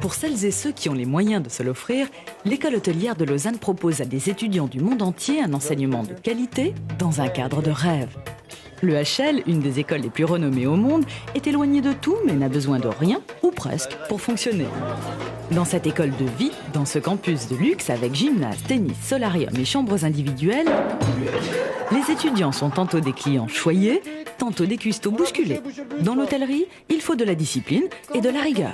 Pour celles et ceux qui ont les moyens de se l'offrir, l'école hôtelière de Lausanne propose à des étudiants du monde entier un enseignement de qualité dans un cadre de rêve. Le HL, une des écoles les plus renommées au monde, est éloignée de tout mais n'a besoin de rien, ou presque, pour fonctionner. Dans cette école de vie, dans ce campus de luxe avec gymnase, tennis, solarium et chambres individuelles, les étudiants sont tantôt des clients choyés, tantôt des cuistots bousculés. Dans l'hôtellerie, il faut de la discipline et de la rigueur.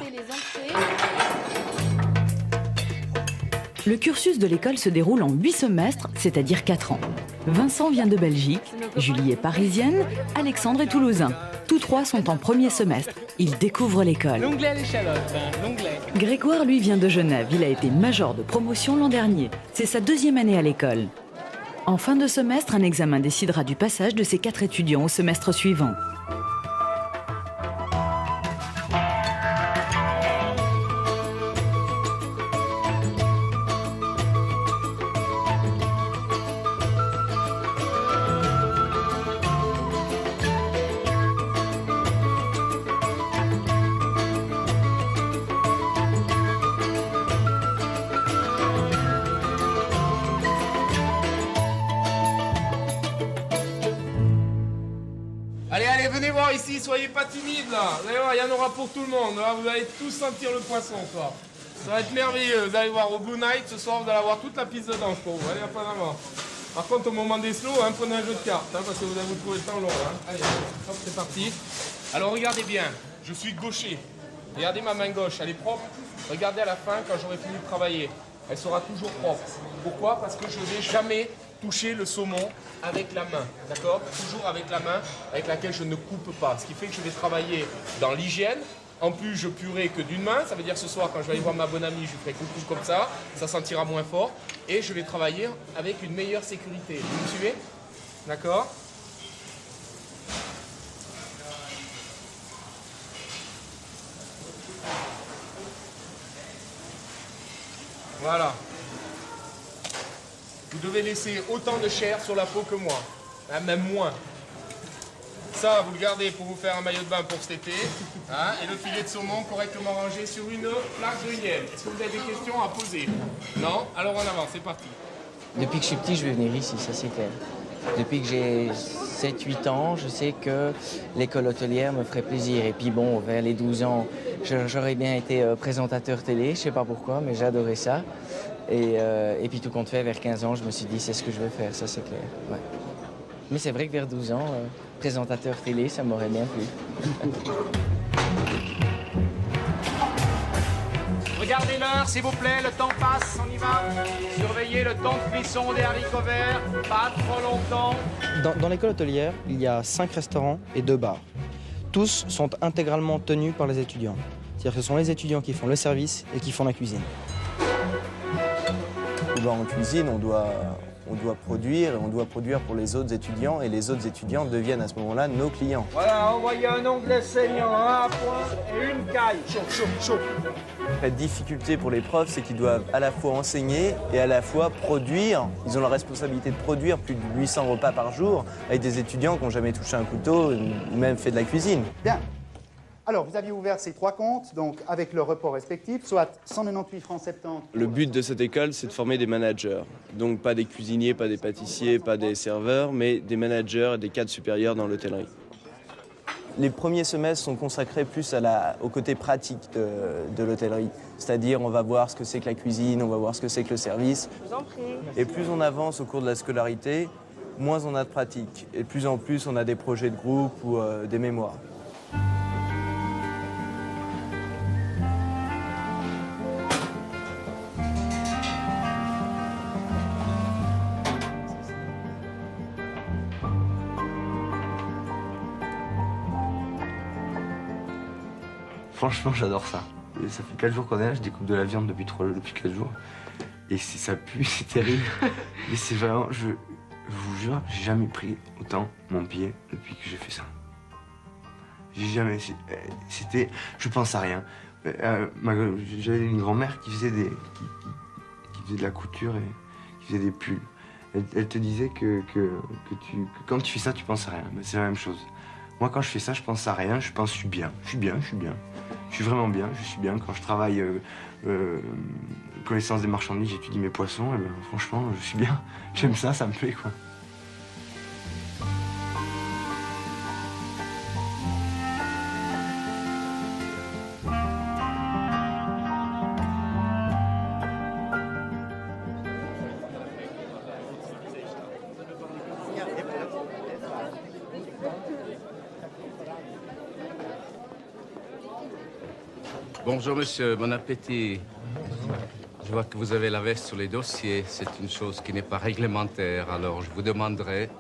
Le cursus de l'école se déroule en 8 semestres, c'est-à-dire 4 ans. Vincent vient de Belgique, Julie est parisienne, Alexandre est toulousain. Tous trois sont en premier semestre. Ils découvrent l'école. L'onglet à l'échalote, l'onglet. Grégoire, lui, vient de Genève. Il a été major de promotion l'an dernier. C'est sa 2e année à l'école. En fin de semestre, un examen décidera du passage de ces 4 étudiants au semestre suivant. Allez, venez voir ici, soyez pas timides là. Vous allez voir, il y en aura pour tout le monde. Là, vous allez tous sentir le poisson, quoi. Ça va être merveilleux. Vous allez voir au Blue Night ce soir, vous allez avoir toute la piste de danse pour vous. Allez, hop, en avant. Par contre, au moment des slows, prenez un jeu de cartes, parce que vous allez vous trouver le temps long. Allez, hop, c'est parti. Alors regardez bien, je suis gaucher. Regardez ma main gauche, elle est propre. Regardez à la fin, quand j'aurai fini de travailler, elle sera toujours propre. Pourquoi? Parce que je ne vais jamais toucher le saumon avec la main, d'accord? Toujours avec la main avec laquelle je ne coupe pas. Ce qui fait que je vais travailler dans l'hygiène. En plus, je purerai que d'une main. Ça veut dire ce soir, quand je vais aller voir ma bonne amie, je lui ferai coucou comme ça sentira moins fort. Et je vais travailler avec une meilleure sécurité. Vous me suivez? D'accord? Voilà. Vous devez laisser autant de chair sur la peau que moi, même moins. Ça, vous le gardez pour vous faire un maillot de bain pour cet été. Et le filet de saumon correctement rangé sur une plaque de miel. Est-ce que vous avez des questions à poser? Non? Alors on avance, c'est parti. Depuis que je suis petit, je vais venir ici, ça c'est clair. Depuis que j'ai 7-8 ans, je sais que l'école hôtelière me ferait plaisir. Et puis bon, vers les 12 ans, j'aurais bien été présentateur télé, je sais pas pourquoi, mais j'adorais ça. Et puis tout compte fait, vers 15 ans, je me suis dit, c'est ce que je veux faire, ça c'est clair. Ouais. Mais c'est vrai que vers 12 ans, présentateur télé, ça m'aurait bien plu. Regardez l'heure, s'il vous plaît, le temps passe, on y va. Surveillez le temps de cuisson des haricots verts, pas trop longtemps. Dans l'école hôtelière, il y a 5 restaurants et 2 bars. Tous sont intégralement tenus par les étudiants. C'est-à-dire que ce sont les étudiants qui font le service et qui font la cuisine. En cuisine, on doit produire, et on doit produire pour les autres étudiants, et les autres étudiants deviennent à ce moment-là nos clients. Voilà, envoyez un onglet saignant, un point et une caille. Chaud. La difficulté pour les profs, c'est qu'ils doivent à la fois enseigner et à la fois produire. Ils ont la responsabilité de produire plus de 800 repas par jour avec des étudiants qui n'ont jamais touché un couteau ou même fait de la cuisine. Bien. Alors, vous aviez ouvert ces 3 comptes, donc avec leur report respectif, soit 198 francs 70. Le but de cette école, c'est de former des managers. Donc pas des cuisiniers, pas des pâtissiers, pas des serveurs, mais des managers et des cadres supérieurs dans l'hôtellerie. Les premiers semestres sont consacrés plus au côté pratique de l'hôtellerie. C'est-à-dire, on va voir ce que c'est que la cuisine, on va voir ce que c'est que le service. Je vous en prie. Et plus on avance au cours de la scolarité, moins on a de pratique. Et de plus en plus, on a des projets de groupe ou des mémoires. Franchement, j'adore ça. Et ça fait 4 jours qu'on est là, je découpe de la viande depuis 4 jours. Et ça pue, c'est terrible. Et c'est vraiment, je vous jure, j'ai jamais pris autant mon pied depuis que j'ai fait ça. J'ai jamais, c'était, je pense à rien. J'avais une grand-mère qui faisait qui faisait de la couture et qui faisait des pulls. Elle te disait que quand tu fais ça, tu penses à rien. Mais c'est la même chose. Moi, quand je fais ça, je pense à rien, je pense je suis bien, je suis bien, je suis bien. Je suis vraiment bien, je suis bien. Quand je travaille connaissance des marchandises, j'étudie mes poissons, et ben, franchement, je suis bien. J'aime ça, ça me plaît, quoi. Bonjour monsieur, bon appétit. Je vois que vous avez la veste sur les dossiers. C'est une chose qui n'est pas réglementaire, alors je vous demanderai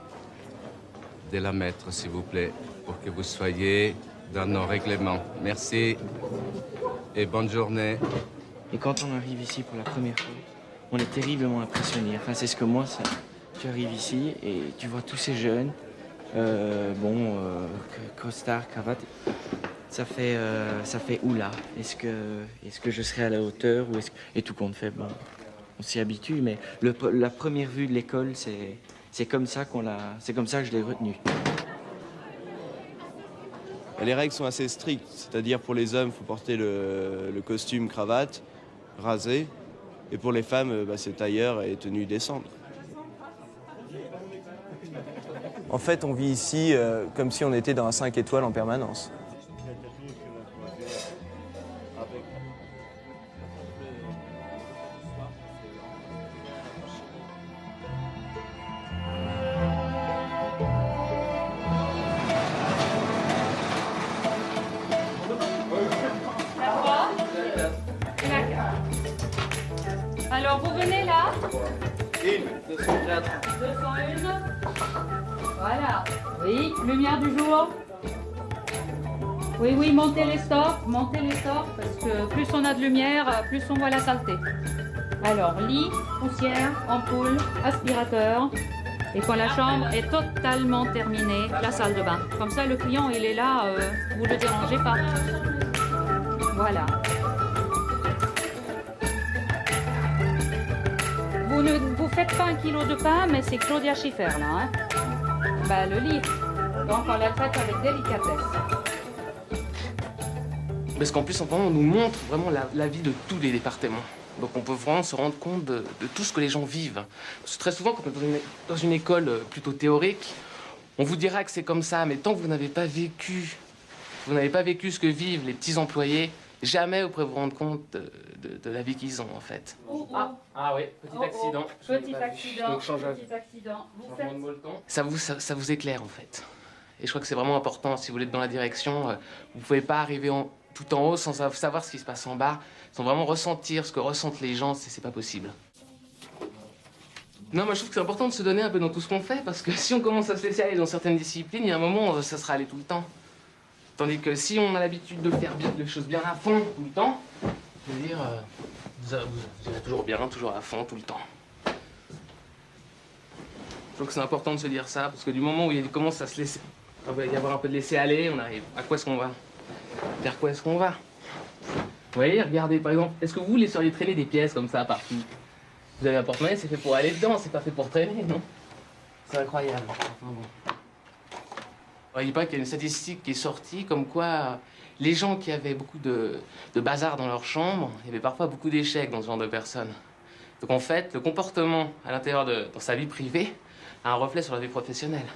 de la mettre, s'il vous plaît, pour que vous soyez dans nos règlements. Merci et bonne journée. Et quand on arrive ici pour la première fois, on est terriblement impressionné. Enfin, c'est ce que moi, ça. Tu arrives ici et tu vois tous ces jeunes, costard, cravate. Ça fait oula. Est-ce que je serai à la hauteur ou et tout compte fait, bon, on s'y habitue. Mais la première vue de l'école, c'est comme ça que je l'ai retenu. Les règles sont assez strictes, c'est-à-dire pour les hommes, il faut porter le costume cravate, rasé, et pour les femmes, c'est tailleur et tenue décente. En fait, on vit ici comme si on était dans un 5 étoiles en permanence. Alors, vous venez là. 204. 201. Voilà. Oui, lumière du jour. Oui, montez les stores, parce que plus on a de lumière, plus on voit la saleté. Alors, lit, poussière, ampoule, aspirateur. Et quand la chambre est totalement terminée, la salle de bain. Comme ça, le client, il est là, vous ne le dérangez pas. Voilà. Vous ne vous faites pas 1 kilo de pain, mais c'est Claudia Schiffer, là. Hein. Le lit. Donc, on la traite avec délicatesse. Parce qu'en plus, on nous montre vraiment la vie de tous les départements. Donc on peut vraiment se rendre compte de tout ce que les gens vivent. Parce que très souvent, quand on est dans une école plutôt théorique, on vous dira que c'est comme ça, mais tant que vous n'avez pas vécu ce que vivent les petits employés, jamais vous pourrez vous rendre compte de la vie qu'ils ont, en fait. Ah oui, petit accident. Petit accident. Ça vous éclaire, en fait. Et je crois que c'est vraiment important, si vous voulez être dans la direction, vous ne pouvez pas arriver tout en haut sans savoir ce qui se passe en bas, sans vraiment ressentir ce que ressentent les gens, c'est pas possible. Non, moi je trouve que c'est important de se donner un peu dans tout ce qu'on fait, parce que si on commence à se laisser aller dans certaines disciplines, il y a un moment où ça sera aller tout le temps. Tandis que si on a l'habitude de faire les choses bien à fond tout le temps, je veux dire, vous allez toujours bien, toujours à fond tout le temps. Je trouve que c'est important de se dire ça, parce que du moment où il commence à se laisser, il va y avoir un peu de laisser aller, on arrive. À quoi est-ce qu'on va? Vers quoi est-ce qu'on va? Vous voyez, regardez, par exemple, est-ce que vous laisseriez traîner des pièces comme ça partout? Vous avez un porte-monnaie, c'est fait pour aller dedans, c'est pas fait pour traîner, non? C'est incroyable. Enfin, bon. Il paraît qu'il y a une statistique qui est sortie, comme quoi les gens qui avaient beaucoup de bazar dans leur chambre, il y avait parfois beaucoup d'échecs dans ce genre de personnes. Donc en fait, le comportement à l'intérieur dans sa vie privée a un reflet sur la vie professionnelle.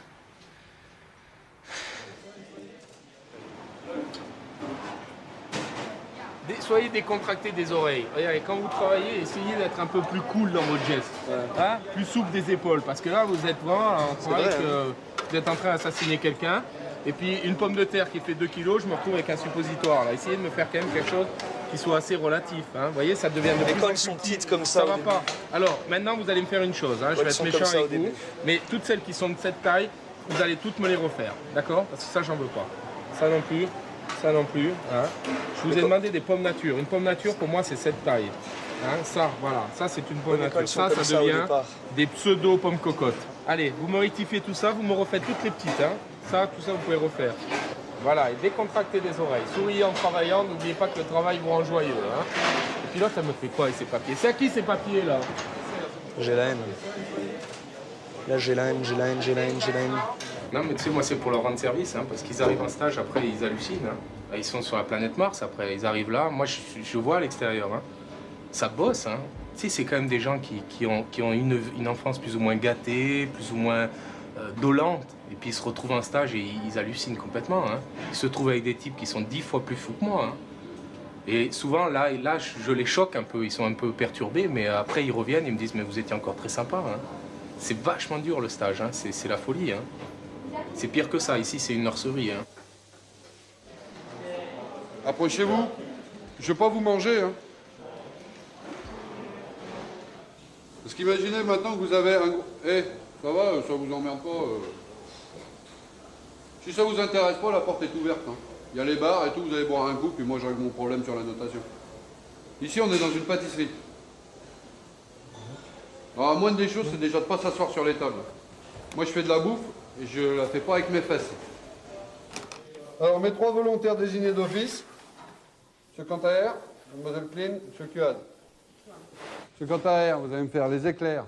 Soyez décontractés des oreilles. Regardez, quand vous travaillez, essayez d'être un peu plus cool dans votre geste. Hein, plus souple des épaules. Parce que là, vous êtes vraiment en train vous êtes en train d'assassiner quelqu'un. Et puis, une pomme de terre qui fait 2 kilos, je me retrouve avec un suppositoire. Là. Essayez de me faire quand même quelque chose qui soit assez relatif. Hein. Vous voyez, ça devient de plus en plus... quand elles sont petites comme ça, ça va pas. Alors, maintenant, vous allez me faire une chose. Hein. Je vais être méchant avec vous. Mais toutes celles qui sont de cette taille, vous allez toutes me les refaire. D'accord? Parce que ça, j'en veux pas. Ça non plus. Ça non plus. Hein. Je vous ai demandé des pommes nature. Une pomme nature, pour moi, c'est cette taille. Hein, ça, voilà. Ça, c'est une pomme nature. Ça devient des pseudo-pommes cocottes. Allez, vous me rectifiez tout ça, vous me refaites toutes les petites. Hein. Ça, tout ça, vous pouvez refaire. Voilà, et décontractez des oreilles. Souriez en travaillant, n'oubliez pas que le travail vous rend joyeux. Hein. Et puis là, ça me fait quoi avec ces papiers? C'est à qui ces papiers, là? J'ai la haine. Là, j'ai la haine. Non, mais tu sais, moi, c'est pour leur rendre service, hein, parce qu'ils arrivent en stage, après, ils hallucinent. Hein. Ils sont sur la planète Mars, après, ils arrivent là. Moi, je vois à l'extérieur. Hein. Ça bosse. Hein. Tu sais, c'est quand même des gens qui ont une enfance plus ou moins gâtée, plus ou moins dolente. Et puis, ils se retrouvent en stage et ils hallucinent complètement. Hein. Ils se trouvent avec des types qui sont 10 fois plus fous que moi. Hein. Et souvent, là, je les choque un peu. Ils sont un peu perturbés, mais après, ils reviennent et me disent « Mais vous étiez encore très sympa. Hein. » C'est vachement dur, le stage. Hein. C'est la folie. Hein. C'est pire que ça. Ici, c'est une nurserie. Hein. Approchez-vous. Je ne vais pas vous manger. Hein. Parce qu'imaginez maintenant que vous avez un... Eh, ça va, ça vous emmerde pas. Si ça vous intéresse pas, la porte est ouverte. Hein. Il y a les bars et tout, vous allez boire un coup, puis moi je règle mon problème sur la notation. Ici, on est dans une pâtisserie. Alors, la moindre des choses, c'est déjà de ne pas s'asseoir sur les tables. Moi, je fais de la bouffe et je la fais pas avec mes fesses. Alors, mes 3 volontaires désignés d'office. M. Cantaer, Mlle Klein, M. Cuad. M. Cantaer, vous allez me faire les éclairs.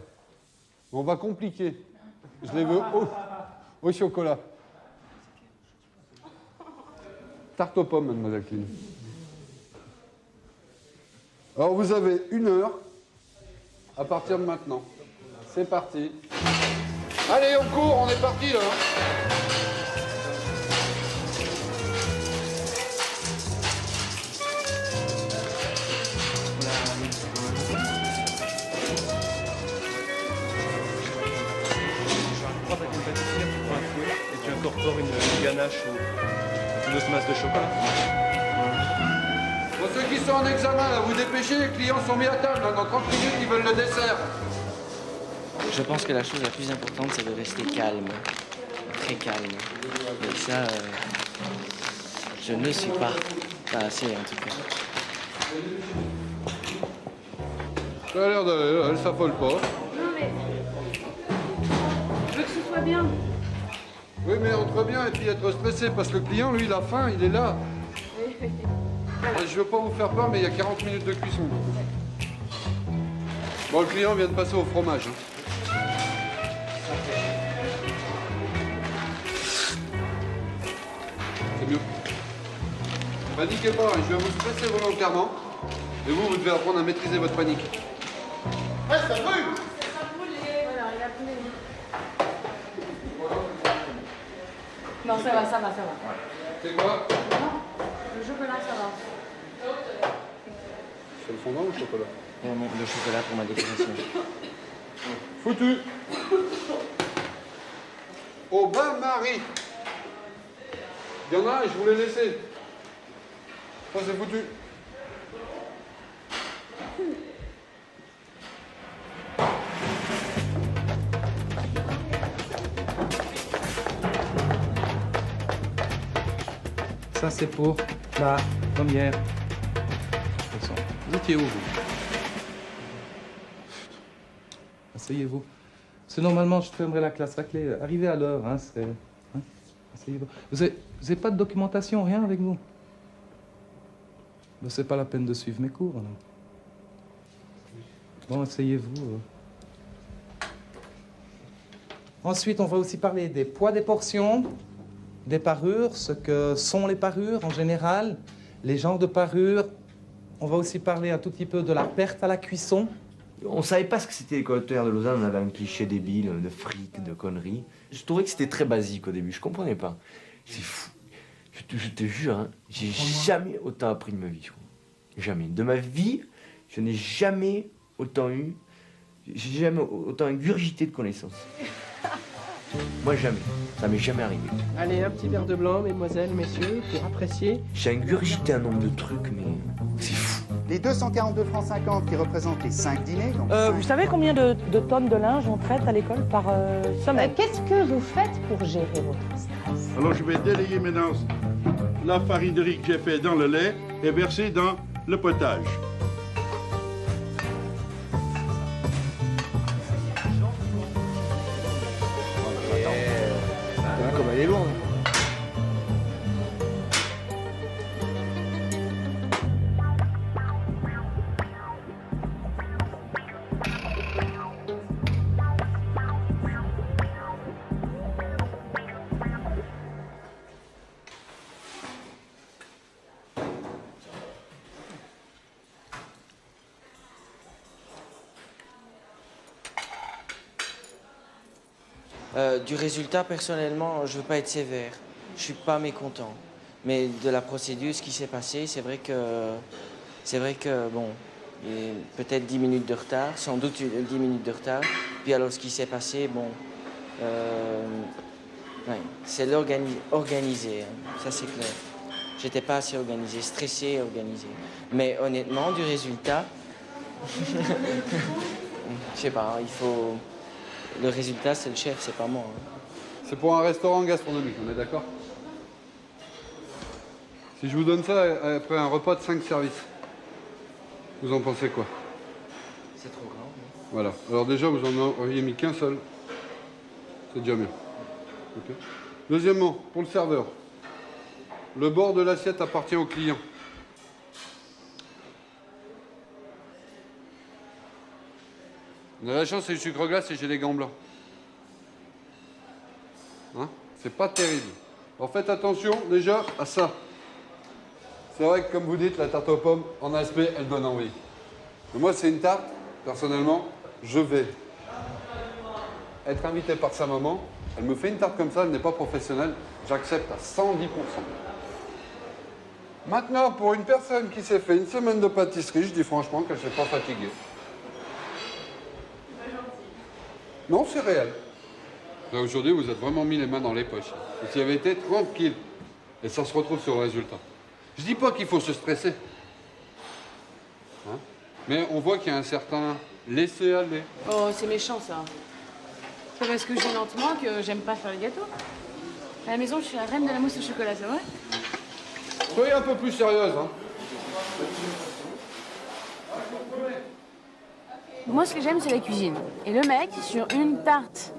On va compliquer. Je les veux au chocolat. Tarte aux pommes, Mlle Klein. Alors, vous avez 1 heure à partir de maintenant. C'est parti. Allez, on court, on est parti, là. Et tu incorpores une ganache ou une autre masse de chocolat. Pour ceux qui sont en examen, là, vous dépêchez, les clients sont mis à table. Là, dans 30 minutes, ils veulent le dessert. Je pense que la chose la plus importante, c'est de rester calme. Très calme. Et ça, je ne suis pas assez, en tout cas. Ça a l'air d'aller, elle s'affole pas. Non mais... Je veux que ce soit bien. Oui, mais entre bien et puis être stressé, parce que le client, lui, il a faim, il est là. Je veux pas vous faire peur, mais il y a 40 minutes de cuisson. Bon, le client vient de passer au fromage. Hein. C'est mieux. Paniquez pas, hein, je vais vous stresser volontairement. Et vous devez apprendre à maîtriser votre panique. Ouais, ça brûle! Voilà, il a brûlé. Non, ça va, ça va, ça va. C'est quoi? Non, le chocolat, ça va. C'est le fondant ou le chocolat? Le chocolat pour ma décoration. Foutu! Au bain-marie! Il y en a un, je vous l'ai laissé. Ça, c'est foutu. Ça, c'est pour la première leçon. Vous étiez où, vous? Asseyez-vous. C'est normalement, je fermerai la classe raclée. Arrivez à l'heure, hein, c'est... Hein? Asseyez-vous. Vous avez pas de documentation, rien avec vous? Ben, c'est pas la peine de suivre mes cours, alors. Bon, asseyez-vous. Ensuite, on va aussi parler des poids des portions, des parures, ce que sont les parures en général, les genres de parures. On va aussi parler un tout petit peu de la perte à la cuisson. On savait pas ce que c'était l'école hôtelière de Lausanne, on avait un cliché débile de fric, de conneries. Je trouvais que c'était très basique au début, je comprenais pas. C'est fou. Je te jure, hein, j'ai jamais autant appris de ma vie, je crois. Jamais. De ma vie, je n'ai jamais autant eu, j'ai jamais autant ingurgité de connaissances. Moi, jamais. Ça m'est jamais arrivé. Allez, un petit verre de blanc, mesdemoiselles, messieurs, pour apprécier. J'ai ingurgité un nombre de trucs, mais c'est fou. Les 242 francs 50 qui représentent les 5 dîners. Donc vous savez combien de tonnes de linge on traite à l'école par semaine? Qu'est-ce que vous faites pour gérer votre stress? Alors je vais délayer maintenant la farine de riz que j'ai fait dans le lait et verser dans le potage. Comme elle est loin. Du résultat, personnellement, je veux pas être sévère. Je suis pas mécontent. Mais de la procédure, ce qui s'est passé, c'est vrai que bon, peut-être 10 minutes de retard, sans doute 10 minutes de retard. Puis alors, ce qui s'est passé, bon, ouais, c'est organisé, hein, ça c'est clair. J'étais pas assez organisé, stressé et organisé. Mais honnêtement, du résultat, je sais pas, il faut. Le résultat, c'est le chef, c'est pas moi. Hein. C'est pour un restaurant gastronomique, on est d'accord? Si je vous donne ça après un repas de 5 services, vous en pensez quoi? C'est trop grand. Oui. Voilà. Alors déjà, vous en auriez mis qu'un seul. C'est déjà mieux. Okay. Deuxièmement, pour le serveur, le bord de l'assiette appartient au client. On a la chance, c'est du sucre glace et j'ai les gants blancs. Hein? C'est pas terrible. Alors faites attention déjà à ça. C'est vrai que comme vous dites, la tarte aux pommes, en aspect, elle donne envie. Mais moi, c'est une tarte, personnellement, je vais être invité par sa maman. Elle me fait une tarte comme ça, elle n'est pas professionnelle. J'accepte à 110%. Maintenant, pour une personne qui s'est fait une semaine de pâtisserie, je dis franchement qu'elle ne s'est pas fatiguée. Non, c'est réel. Là, aujourd'hui, vous êtes vraiment mis les mains dans les poches. Et s'il avait été tranquille, et ça se retrouve sur le résultat. Je dis pas qu'il faut se stresser. Hein? Mais on voit qu'il y a un certain laisser-aller. Oh, c'est méchant, ça. C'est parce que je vais lentement que j'aime pas faire les gâteaux. À la maison, je suis la reine de la mousse au chocolat, c'est vrai? Soyez un peu plus sérieuse, hein. Moi, ce que j'aime, c'est la cuisine. Et le mec, sur une tarte.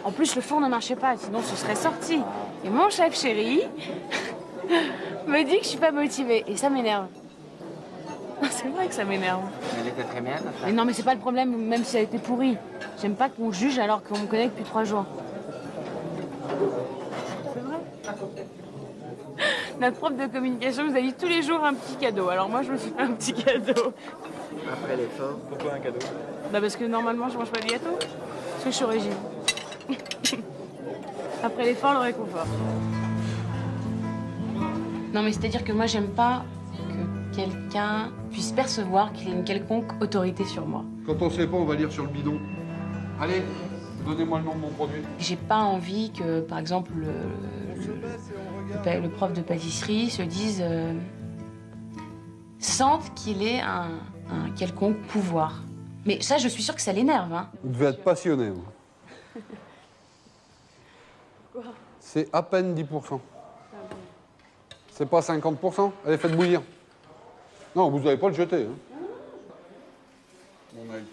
En plus, le four ne marchait pas, sinon ce serait sorti. Et mon chef chéri me dit que je suis pas motivée. Et ça m'énerve. C'est vrai que ça m'énerve. Elle était très bien, ta tarte. Mais non, mais c'est pas le problème, même si elle était pourrie. J'aime pas qu'on juge alors qu'on me connaît depuis 3 jours. C'est vrai. Notre prof de communication nous a dit tous les jours un petit cadeau. Alors moi, je me suis fait un petit cadeau. Après l'effort. Pourquoi un cadeau? Bah parce que normalement, je mange pas de gâteau. Parce que je suis au régime. Après l'effort, le réconfort. Non, mais c'est-à-dire que moi, j'aime pas que quelqu'un puisse percevoir qu'il ait une quelconque autorité sur moi. Quand on sait pas, on va lire sur le bidon. Allez, donnez-moi le nom de mon produit. J'ai pas envie que, par exemple, le prof de pâtisserie se dise... sente qu'il ait un quelconque pouvoir. Mais ça, je suis sûre que ça l'énerve. Hein. Vous devez être passionné. Vous. Quoi? C'est à peine 10%. C'est pas 50%. Allez, faites bouillir. Non, vous n'allez pas le jeter. Hein. Mon œil.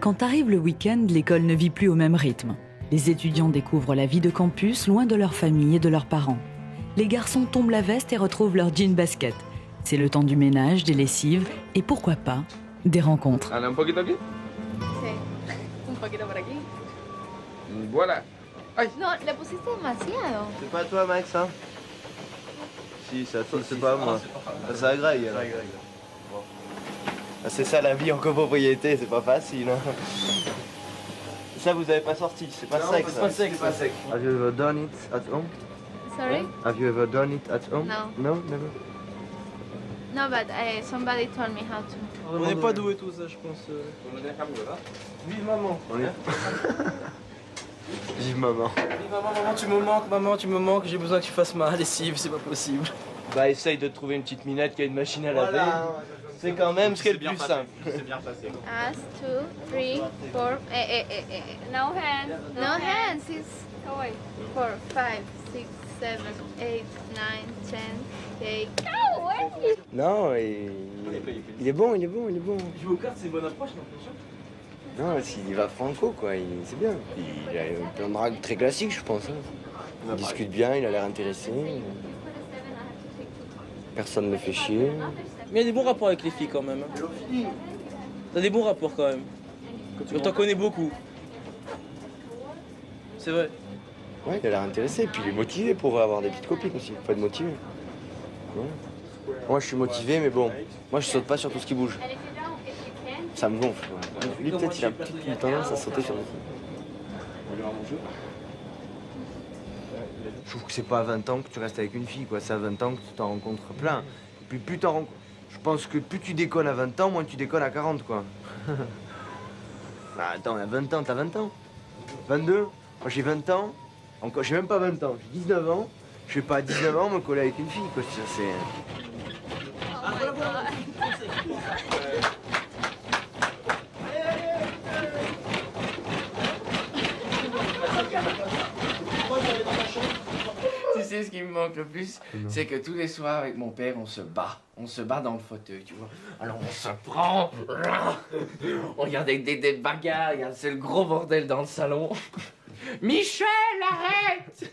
Quand arrive le week-end, l'école ne vit plus au même rythme. Les étudiants découvrent la vie de campus loin de leur famille et de leurs parents. Les garçons tombent la veste et retrouvent leur jean basket. C'est le temps du ménage, des lessives et pourquoi pas, des rencontres. Allez, un poquito aquí. Sí. Un poquito por aquí. Voilà. Ay. No, le pusiste demasiado. C'est pas toi, Max, hein? Si, c'est à toi, c'est pas à moi. C'est à Greg. Alors. Ah, c'est ça la vie en copropriété, c'est pas facile. Hein. Ça, vous avez pas sorti, c'est pas sec. C'est pas sec, c'est pas sec. Have you ever done it at home? Sorry? Have you ever done it at home? No. No, never. No, but somebody told me how to. On n'est pas doué tous, je pense. Vive maman. Vive maman. Maman, tu me manques, j'ai besoin que tu fasses ma lessive, c'est pas possible. Bah, essaye de trouver une petite minette qui a une machine à laver. Voilà. C'est quand même ce qui est le plus simple. C'est bien passé. As, 2, 3, 4. No hands. No hands. It's 4, 5, 6, 7, 8, 9, 10. Okay. Oh, wait. Non, il est bon. Jouer aux cartes, c'est une bonne approche, non? Non, il va franco, quoi. C'est bien. Il a un plan de drague très classique, je pense. Hein. Il discute bien, il a l'air intéressé. Personne ne le fait chier. Mais il y a des bons rapports avec les filles quand même. Hein. T'as des bons rapports quand même. Tu t'en connais beaucoup. C'est vrai. Ouais, il a l'air intéressé. Puis il est motivé pour avoir des petites copines aussi. Faut être motivé. Ouais. Moi, je suis motivé, mais bon, moi, je saute pas sur tout ce qui bouge. Ça me gonfle. Ouais. Lui, peut-être, il a peut-être une tendance à sauter sur les filles. Je trouve que c'est pas à 20 ans que tu restes avec une fille, quoi. C'est à 20 ans que tu t'en rencontres plein. Et puis plus t'en rencontres... Je pense que plus tu déconnes à 20 ans, moins tu déconnes à 40, quoi. Bah, attends, à 20 ans, t'as 20 ans. 22. Moi, j'ai 20 ans. Encore, j'ai même pas 20 ans. J'ai 19 ans. Je vais pas à 19 ans me coller avec une fille, quoi. Ça, c'est... Tu sais ce qui me manque le plus, c'est que tous les soirs avec mon père, on se bat. On se bat dans le fauteuil, tu vois. Alors on se prend, on regarde des bagarres, regarde, c'est le gros bordel dans le salon. Michel, arrête!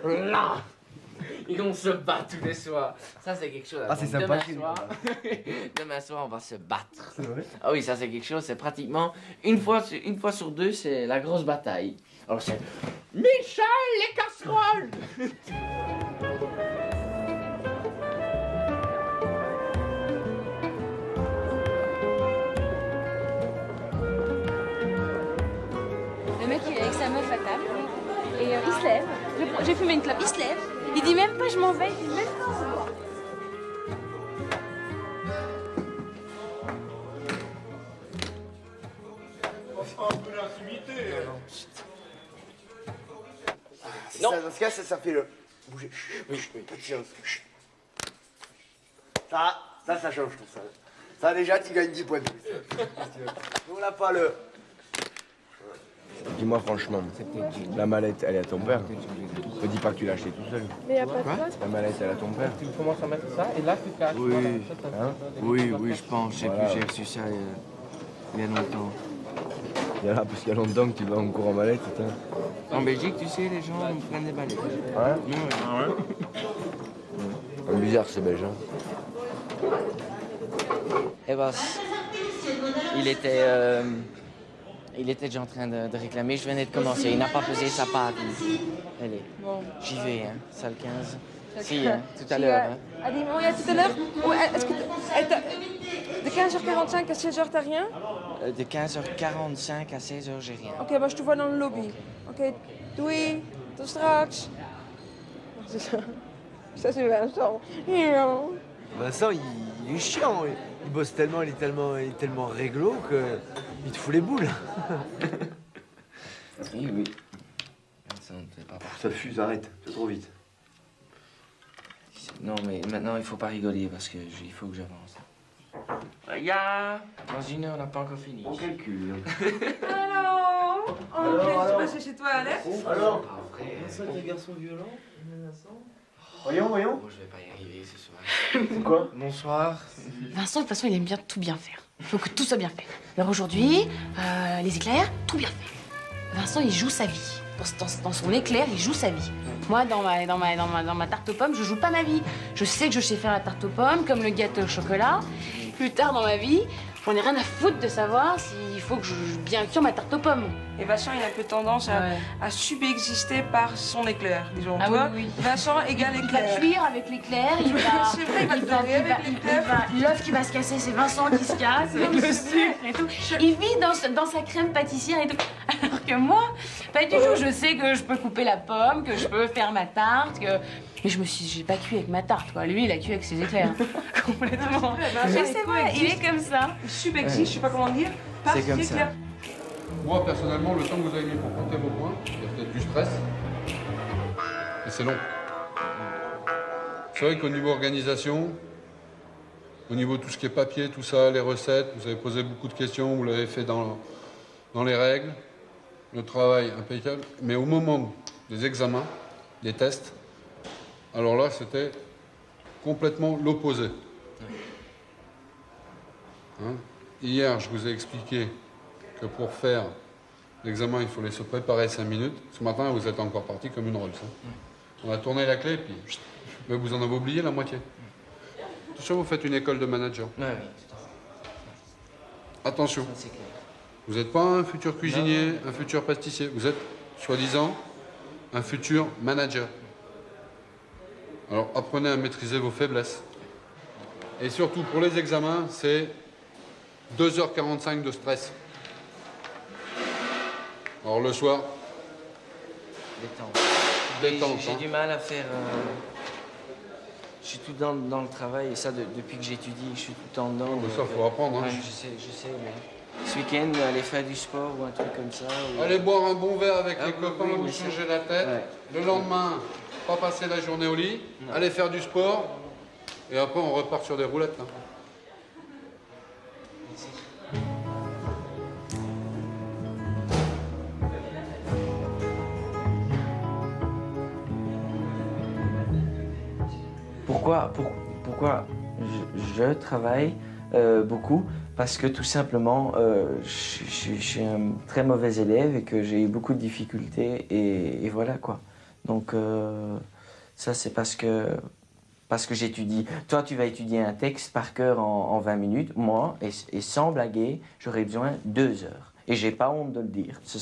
Là! Et on se bat tous les soirs. Ça, c'est quelque chose. Ah, c'est sympa. Demain soir, on va se battre. C'est vrai? Ah oui, ça, c'est quelque chose. C'est pratiquement une fois sur deux, c'est la grosse bataille. Alors, c'est Michel, les casseroles! Le mec, il est avec sa meuf à table. Et il se lève. J'ai fumé une clope. Il se lève. Il dit même pas je m'en vais. Il dit même pas. Non. Dans ce cas, ça fait le... Bouger. Petit silence. Ça change tout ça. Ça déjà, tu gagnes 10 points de plus. Nous, on n'a pas le... Dis-moi franchement, la mallette, elle est à ton père. Ne dis pas que tu l'as achetée tout seul. Mais y a pas de quoi. La mallette, elle est à ton père. Tu commences à mettre ça et là tu caches. Oui, Hein? oui, je pense. Je sais plus, j'ai reçu ça il y a longtemps. Il y a là, parce qu'il y a longtemps que tu vas en cours en mallette. En Belgique, tu sais, les gens prennent des balais. Ouais? Ouais. Bizarre, c'est belge. Hein? Eh ben, il était déjà en train de réclamer. Je venais de commencer. Il n'a pas pesé sa part. Allez, j'y vais, hein. Salle 15. Si, hein, tout à l'heure. Hein. Ah, dis-moi, il y a tout à l'heure. Est-ce que de 15h45 à 16h, t'as rien? De 15h45 à 16h, j'ai rien. Ok, bah je te vois dans le lobby. Ok, doei, tot straks. Ça, c'est Vincent. Vincent, il est chiant. Il bosse tellement, il est tellement réglo que il te fout les boules. Oui. Ça ne fait pas. Ça fuse, arrête, c'est trop vite. Non, mais maintenant, il faut pas rigoler parce que il faut que j'avance. Dans une heure, on n'a pas encore fini. On calcule. Alors, qu'est-ce qui se passe chez toi, Alex? Alors, pas vrai. c'est un garçon violent. Voyons. Bon, je vais pas y arriver ce soir. C'est quoi? Bonsoir. Vincent, de toute façon, il aime bien tout bien faire. Il faut que tout soit bien fait. Alors aujourd'hui, les éclairs, tout bien fait. Vincent, il joue sa vie. Dans son éclair, il joue sa vie. Moi, dans ma tarte aux pommes, je joue pas ma vie. Je sais que je sais faire la tarte aux pommes, comme le gâteau au chocolat. Plus tard dans ma vie, j'en ai rien à foutre de savoir s'il faut que je bien cuire ma tarte aux pommes. Et Vincent, il a un peu tendance à subexister par son éclair, disons. Ah tu vois, oui. Vincent égale Il éclair. va cuire avec l'éclair, il va... C'est vrai, il va te dorer avec l'éclair. L'œuf qui va se casser, c'est Vincent qui se casse, avec le sucre et tout. Il vit dans sa crème pâtissière et tout. Alors que moi, pas du tout. Je sais que je peux couper la pomme, que je peux faire ma tarte, que... Mais j'ai pas cuit avec ma tarte, quoi. Lui, il a cuit avec ses éclairs. Complètement. Je sais pas, il est comme ça. Il subexiste, je sais pas comment dire, par C'est ses comme ça. éclairs. Moi, personnellement, le temps que vous avez mis pour compter vos points, il y a peut-être du stress. Et c'est long. C'est vrai qu'au niveau organisation, au niveau de tout ce qui est papier, tout ça, les recettes, vous avez posé beaucoup de questions, vous l'avez fait dans les règles, le travail impeccable. Mais au moment des examens, des tests, alors là, c'était complètement l'opposé. Hein? Hier, je vous ai expliqué que pour faire l'examen, il fallait se préparer 5 minutes. Ce matin, vous êtes encore parti comme une Rolls. Hein. On a tourné la clé, puis mais vous en avez oublié la moitié. Attention, vous faites une école de manager. Oui. Attention, vous n'êtes pas un futur cuisinier, un futur pâtissier. Vous êtes, soi-disant, un futur manager. Alors, apprenez à maîtriser vos faiblesses. Et surtout, pour les examens, c'est 2h45 de stress. Alors le soir, Détente. J'ai du mal à faire... Je suis tout le temps dans le travail, et ça, depuis que j'étudie, je suis tout le temps dedans. Mais ça, faut apprendre. Hein. Ouais, je sais. Mais ce week-end, aller faire du sport ou un truc comme ça. Ou... Aller boire un bon verre avec les copains, oui, vous changer la tête. Ouais. Le lendemain, pas passer la journée au lit, aller faire du sport, et après on repart sur des roulettes. Là. Pourquoi je travaille beaucoup? Parce que tout simplement, je suis un très mauvais élève et que j'ai eu beaucoup de difficultés et voilà quoi. Donc ça c'est parce que j'étudie. Toi tu vas étudier un texte par cœur en 20 minutes. Moi, et sans blaguer, j'aurais besoin 2 heures. Et j'ai pas honte de le dire. Ce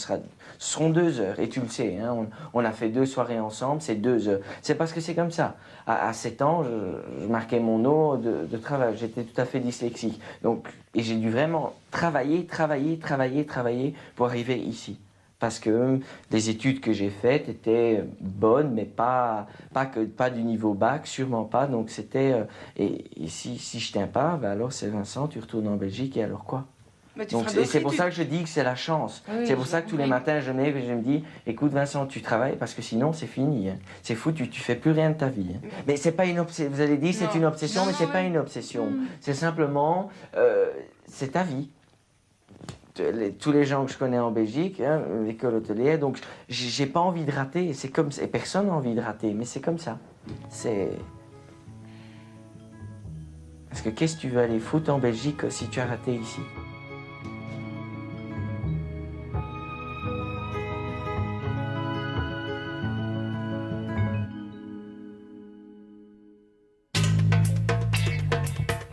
seront 2 heures. Et tu le sais, hein, on a fait 2 soirées ensemble, c'est 2 heures. C'est parce que c'est comme ça. À 7 ans, je marquais mon eau de travail. J'étais tout à fait dyslexique. Donc, et j'ai dû vraiment travailler pour arriver ici. Parce que les études que j'ai faites étaient bonnes, mais pas du niveau bac, sûrement pas. Donc c'était... et si je tiens pas, ben alors c'est Vincent, tu retournes en Belgique et alors quoi? Donc, et c'est pour ça que je dis que c'est la chance. Oui, c'est pour ça que tous les matins je me lève et je me dis, écoute Vincent, tu travailles parce que sinon c'est fini. Hein. C'est fou, tu fais plus rien de ta vie. Hein. Mais c'est pas une obsession. Vous allez dire c'est une obsession, mais c'est pas une obsession. C'est simplement, c'est ta vie. Tous les gens que je connais en Belgique, hein, l'école hôtelière, donc j'ai pas envie de rater. C'est comme et personne n'a envie de rater, mais c'est comme ça. C'est parce que qu'est-ce que tu veux aller foutre en Belgique si tu as raté ici?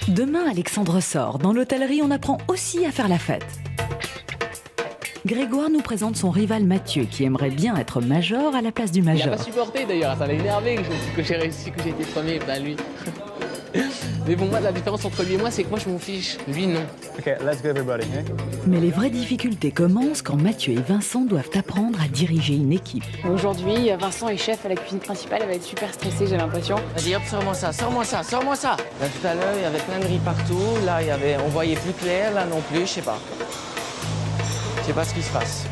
Demain, Alexandre sort. Dans l'hôtellerie, on apprend aussi à faire la fête. Grégoire nous présente son rival Mathieu, qui aimerait bien être major à la place du major. Il n'a pas supporté d'ailleurs, ça l'a énervé que j'ai réussi, que j'ai été premier, ben lui. Mais bon, moi, la différence entre lui et moi, c'est que moi, je m'en fiche. Lui, non. Ok, let's go everybody. Mais les vraies difficultés commencent quand Mathieu et Vincent doivent apprendre à diriger une équipe. Aujourd'hui, Vincent est chef à la cuisine principale, elle va être super stressée, j'ai l'impression. Vas-y, hop, sors-moi ça. Là, tout à l'heure, il y avait plein de riz partout. Là, on voyait plus clair, là non plus, je sais pas ce qui se passe.